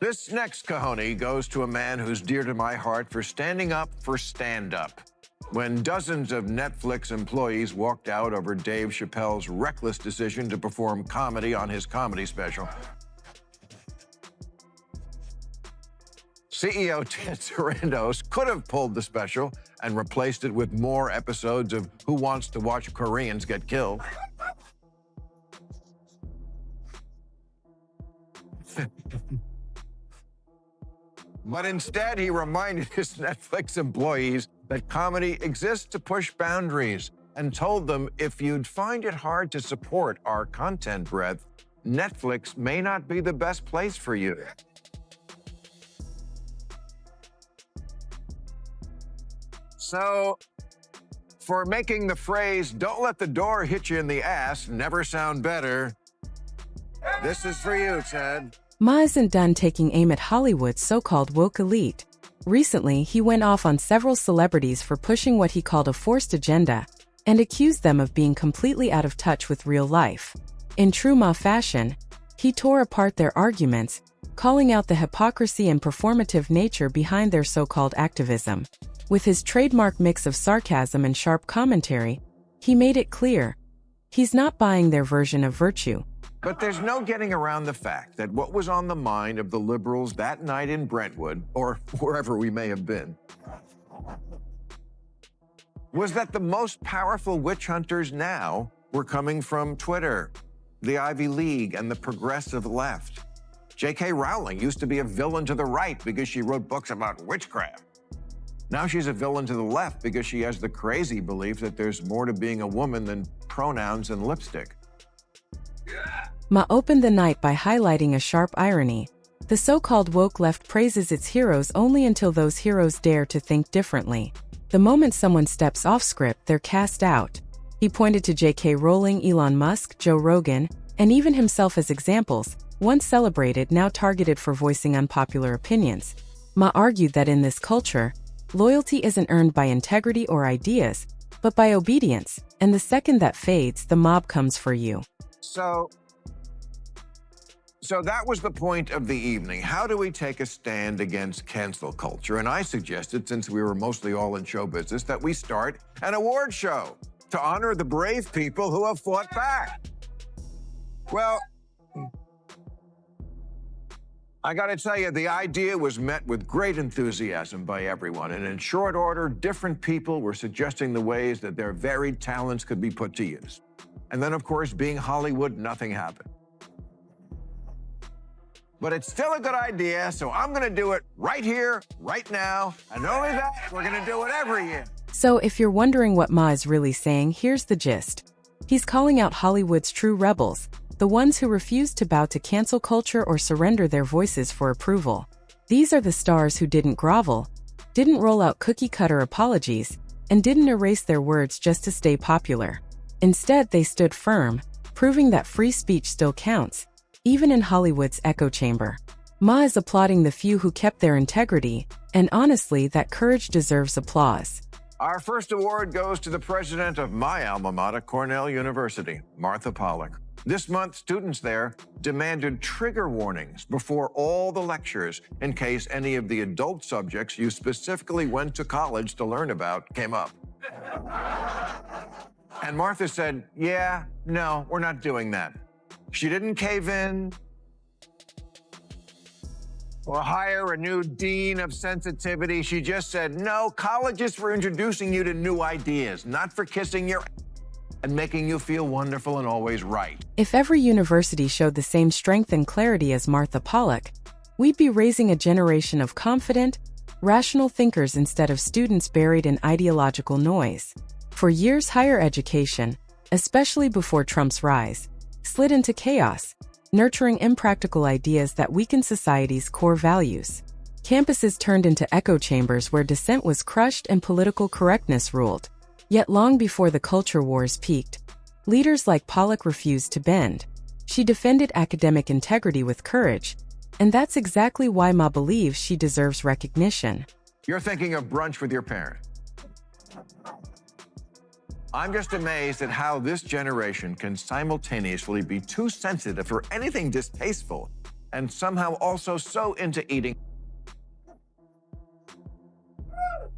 This next cojones goes to a man who's dear to my heart for standing up for stand-up. When dozens of Netflix employees walked out over Dave Chappelle's reckless decision to perform comedy on his comedy special, CEO Ted Sarandos could have pulled the special and replaced it with more episodes of Who Wants to Watch Koreans Get Killed. But instead, he reminded his Netflix employees that comedy exists to push boundaries and told them if you'd find it hard to support our content breadth, Netflix may not be the best place for you. So, for making the phrase, "don't let the door hit you in the ass," never sound better, this is for you, Ted. Ma isn't done taking aim at Hollywood's so-called woke elite. Recently, he went off on several celebrities for pushing what he called a forced agenda and accused them of being completely out of touch with real life. In true Ma fashion, he tore apart their arguments, calling out the hypocrisy and performative nature behind their so-called activism. With his trademark mix of sarcasm and sharp commentary, he made it clear he's not buying their version of virtue. But there's no getting around the fact that what was on the mind of the liberals that night in Brentwood, or wherever we may have been, was that the most powerful witch hunters now were coming from Twitter, the Ivy League, and the progressive left. J.K. Rowling used to be a villain to the right because she wrote books about witchcraft. Now she's a villain to the left because she has the crazy belief that there's more to being a woman than pronouns and lipstick. Ma opened the night by highlighting a sharp irony. The so-called woke left praises its heroes only until those heroes dare to think differently. The moment someone steps off script, they're cast out. He pointed to J.K. Rowling, Elon Musk, Joe Rogan, and even himself as examples, once celebrated, now targeted for voicing unpopular opinions. Ma argued that in this culture, loyalty isn't earned by integrity or ideas, but by obedience, and the second that fades, the mob comes for you. So that was the point of the evening. How do we take a stand against cancel culture? And I suggested, since we were mostly all in show business, that we start an award show to honor the brave people who have fought back. Well, I gotta tell you, the idea was met with great enthusiasm by everyone. And in short order, different people were suggesting the ways that their varied talents could be put to use. And then, of course, being Hollywood, nothing happened. But it's still a good idea, so I'm gonna do it right here, right now, and not only that, we're gonna do it every year. So if you're wondering what Ma is really saying, here's the gist. He's calling out Hollywood's true rebels, the ones who refuse to bow to cancel culture or surrender their voices for approval. These are the stars who didn't grovel, didn't roll out cookie-cutter apologies, and didn't erase their words just to stay popular. Instead, they stood firm, proving that free speech still counts, even in Hollywood's echo chamber. Ma is applauding the few who kept their integrity, and honestly, that courage deserves applause. Our first award goes to the president of my alma mater, Cornell University, Martha Pollack. This month, students there demanded trigger warnings before all the lectures in case any of the adult subjects you specifically went to college to learn about came up. And Martha said, yeah, no, we're not doing that. She didn't cave in or hire a new dean of sensitivity. She just said, no, college is for introducing you to new ideas, not for kissing your and making you feel wonderful and always right. If every university showed the same strength and clarity as Martha Pollack, we'd be raising a generation of confident, rational thinkers instead of students buried in ideological noise. For years, higher education, especially before Trump's rise, slid into chaos, nurturing impractical ideas that weaken society's core values. Campuses turned into echo chambers where dissent was crushed and political correctness ruled. Yet long before the culture wars peaked, leaders like Pollack refused to bend. She defended academic integrity with courage, and that's exactly why Ma believes she deserves recognition. You're thinking of brunch with your parents. I'm just amazed at how this generation can simultaneously be too sensitive for anything distasteful and somehow also so into eating.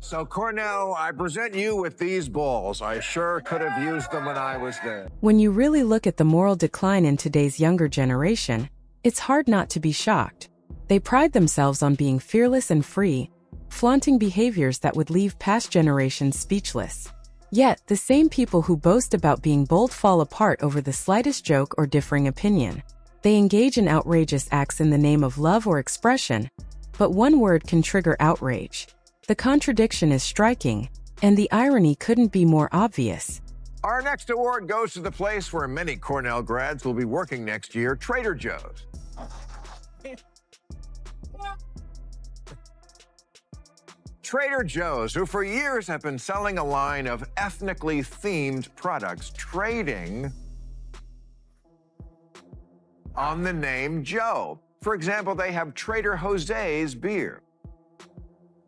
So, Cornell, I present you with these balls. I sure could have used them when I was there. When you really look at the moral decline in today's younger generation, it's hard not to be shocked. They pride themselves on being fearless and free, flaunting behaviors that would leave past generations speechless. Yet, the same people who boast about being bold fall apart over the slightest joke or differing opinion. They engage in outrageous acts in the name of love or expression, but one word can trigger outrage. The contradiction is striking, and the irony couldn't be more obvious. Our next award goes to the place where many Cornell grads will be working next year, Trader Joe's. Trader Joe's, who for years have been selling a line of ethnically themed products, trading on the name Joe. For example, they have Trader Jose's beer.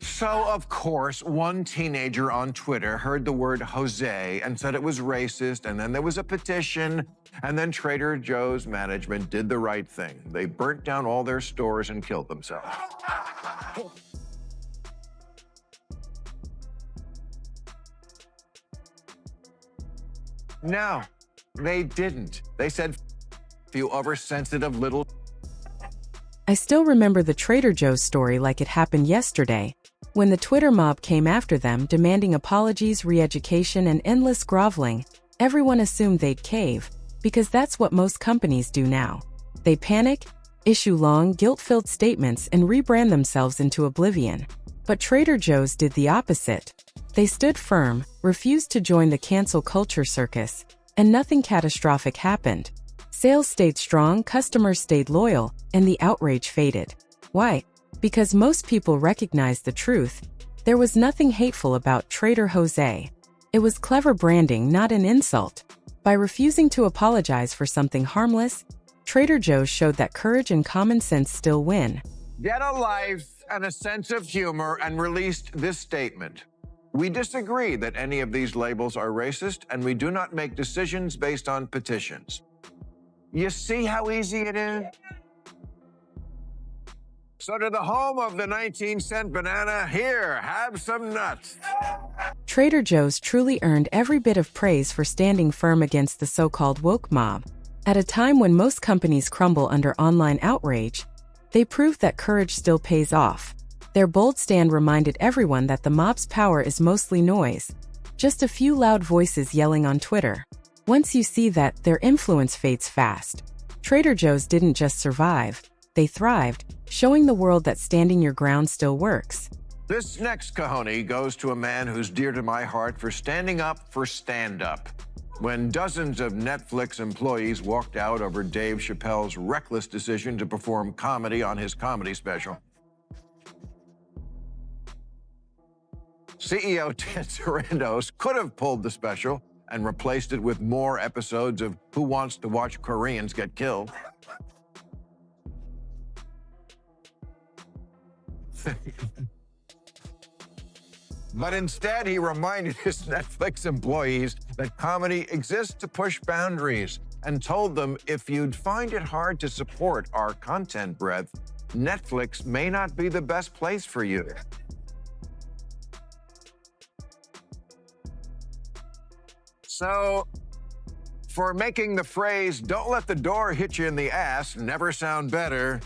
So, of course, one teenager on Twitter heard the word Jose and said it was racist, and then there was a petition, and then Trader Joe's management did the right thing. They burnt down all their stores and killed themselves. No, they didn't. They said, you oversensitive little. I still remember the Trader Joe's story like it happened yesterday, when the Twitter mob came after them demanding apologies, re-education, and endless groveling. Everyone assumed they'd cave, because that's what most companies do now. They panic, issue long, guilt-filled statements, and rebrand themselves into oblivion. But Trader Joe's did the opposite. They stood firm, refused to join the cancel culture circus, and nothing catastrophic happened. Sales stayed strong, customers stayed loyal, and the outrage faded. Why? Because most people recognized the truth. There was nothing hateful about Trader Jose. It was clever branding, not an insult. By refusing to apologize for something harmless, Trader Joe's showed that courage and common sense still win. Get a life and a sense of humor and released this statement. We disagree that any of these labels are racist, and we do not make decisions based on petitions. You see how easy it is? So to the home of the 19-cent banana, here, have some nuts. Trader Joe's truly earned every bit of praise for standing firm against the so-called woke mob. At a time when most companies crumble under online outrage, they proved that courage still pays off. Their bold stand reminded everyone that the mob's power is mostly noise, just a few loud voices yelling on Twitter. Once you see that, their influence fades fast. Trader Joe's didn't just survive, they thrived, showing the world that standing your ground still works. This next cojones goes to a man who's dear to my heart for standing up for stand-up. When dozens of Netflix employees walked out over Dave Chappelle's reckless decision to perform comedy on his comedy special, CEO Ted Sarandos could have pulled the special and replaced it with more episodes of Who Wants to Watch Koreans Get Killed. But instead, he reminded his Netflix employees that comedy exists to push boundaries and told them if you'd find it hard to support our content breadth, Netflix may not be the best place for you. So, for making the phrase, "Don't let the door hit you in the ass," never sound better,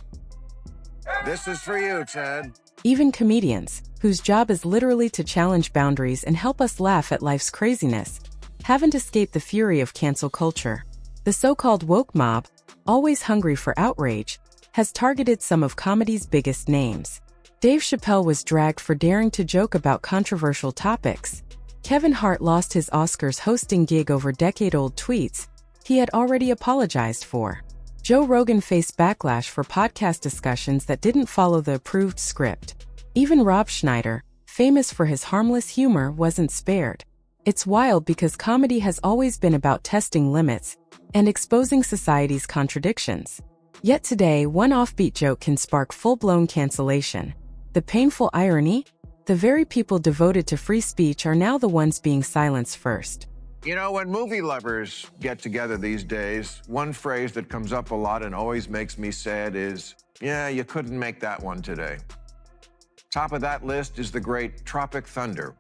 this is for you, Ted. Even comedians, whose job is literally to challenge boundaries and help us laugh at life's craziness, haven't escaped the fury of cancel culture. The so-called woke mob, always hungry for outrage, has targeted some of comedy's biggest names. Dave Chappelle was dragged for daring to joke about controversial topics. Kevin Hart lost his Oscars hosting gig over decade-old tweets he had already apologized for. Joe Rogan faced backlash for podcast discussions that didn't follow the approved script. Even Rob Schneider, famous for his harmless humor, wasn't spared. It's wild because comedy has always been about testing limits and exposing society's contradictions. Yet today, one offbeat joke can spark full-blown cancellation. The painful irony? The very people devoted to free speech are now the ones being silenced first. You know, when movie lovers get together these days, one phrase that comes up a lot and always makes me sad is, yeah, you couldn't make that one today. Top of that list is the great Tropic Thunder,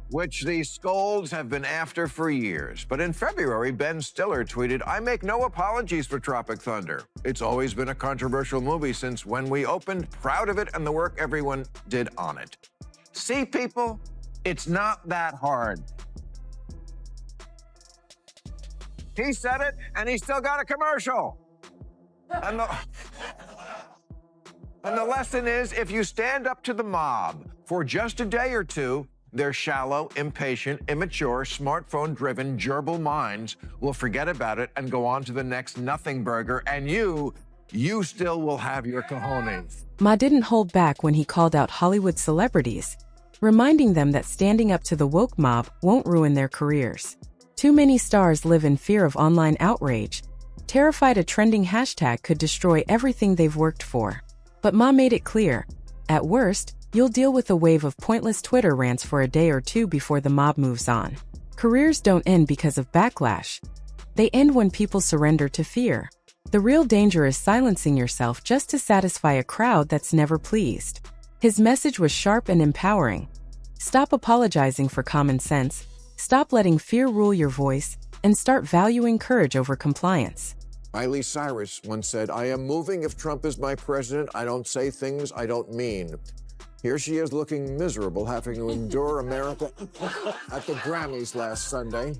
which the scolds have been after for years. But in February, Ben Stiller tweeted, "I make no apologies for Tropic Thunder. It's always been a controversial movie since when we opened, proud of it and the work everyone did on it." See, people, it's not that hard. He said it, and he still got a commercial. And the lesson is, if you stand up to the mob for just a day or two, their shallow, impatient, immature, smartphone-driven, gerbil minds will forget about it and go on to the next nothing burger, and you still will have your cojones. Ma didn't hold back when he called out Hollywood celebrities, reminding them that standing up to the woke mob won't ruin their careers. Too many stars live in fear of online outrage, terrified a trending hashtag could destroy everything they've worked for. But Ma made it clear, at worst, you'll deal with a wave of pointless Twitter rants for a day or two before the mob moves on. Careers don't end because of backlash. They end when people surrender to fear. The real danger is silencing yourself just to satisfy a crowd that's never pleased. His message was sharp and empowering. Stop apologizing for common sense, stop letting fear rule your voice, and start valuing courage over compliance. Miley Cyrus once said, "I am moving if Trump is my president. I don't say things I don't mean." Here she is looking miserable, having to endure America at the Grammys last Sunday.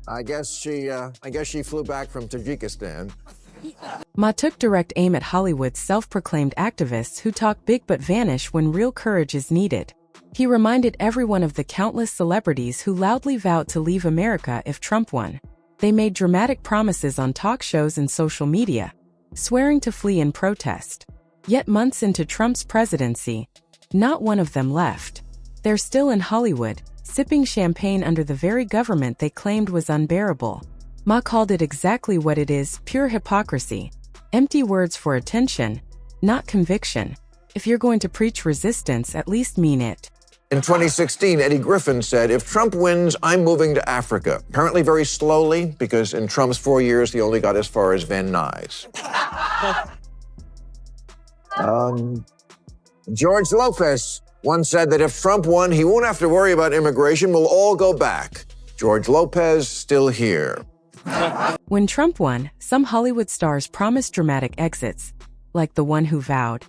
I guess she flew back from Tajikistan. Ma took direct aim at Hollywood's self-proclaimed activists who talk big but vanish when real courage is needed. He reminded everyone of the countless celebrities who loudly vowed to leave America if Trump won. They made dramatic promises on talk shows and social media, swearing to flee in protest. Yet months into Trump's presidency, not one of them left. They're still in Hollywood, sipping champagne under the very government they claimed was unbearable. Ma called it exactly what it is, pure hypocrisy. Empty words for attention, not conviction. If you're going to preach resistance, at least mean it. In 2016, Eddie Griffin said, "If Trump wins, I'm moving to Africa." Apparently very slowly, because in Trump's 4 years, he only got as far as Van Nuys. George Lopez once said that if Trump won, he won't have to worry about immigration. We'll all go back. George Lopez, still here. When Trump won, some Hollywood stars promised dramatic exits, like the one who vowed,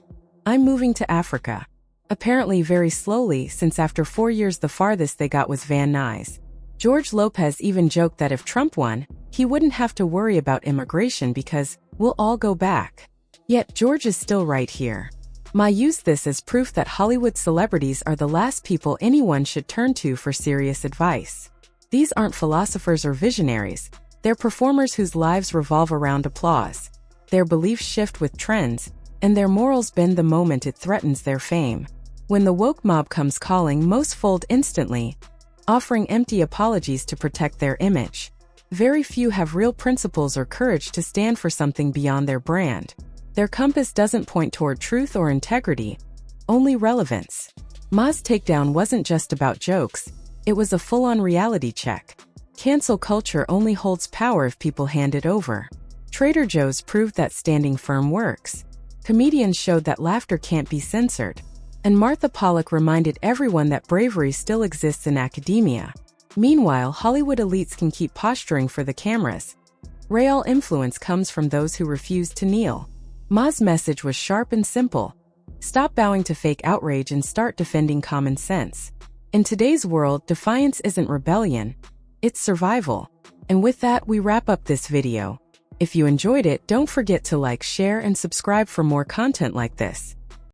"I'm moving to Africa." Apparently very slowly, since after 4 years the farthest they got was Van Nuys. George Lopez even joked that if Trump won, he wouldn't have to worry about immigration because we'll all go back. Yet George is still right here. Ma used this as proof that Hollywood celebrities are the last people anyone should turn to for serious advice. These aren't philosophers or visionaries. They're performers whose lives revolve around applause. Their beliefs shift with trends, and their morals bend the moment it threatens their fame. When the woke mob comes calling, most fold instantly, offering empty apologies to protect their image. Very few have real principles or courage to stand for something beyond their brand. Their compass doesn't point toward truth or integrity, only relevance. Ma's takedown wasn't just about jokes, it was a full-on reality check. Cancel culture only holds power if people hand it over. Trader Joe's proved that standing firm works. Comedians showed that laughter can't be censored. And Martha Pollack reminded everyone that bravery still exists in academia. Meanwhile, Hollywood elites can keep posturing for the cameras. Real influence comes from those who refuse to kneel. Ma's message was sharp and simple. Stop bowing to fake outrage and start defending common sense. In today's world, defiance isn't rebellion, it's survival. And with that, we wrap up this video. If you enjoyed it, don't forget to like, share, and subscribe for more content like this.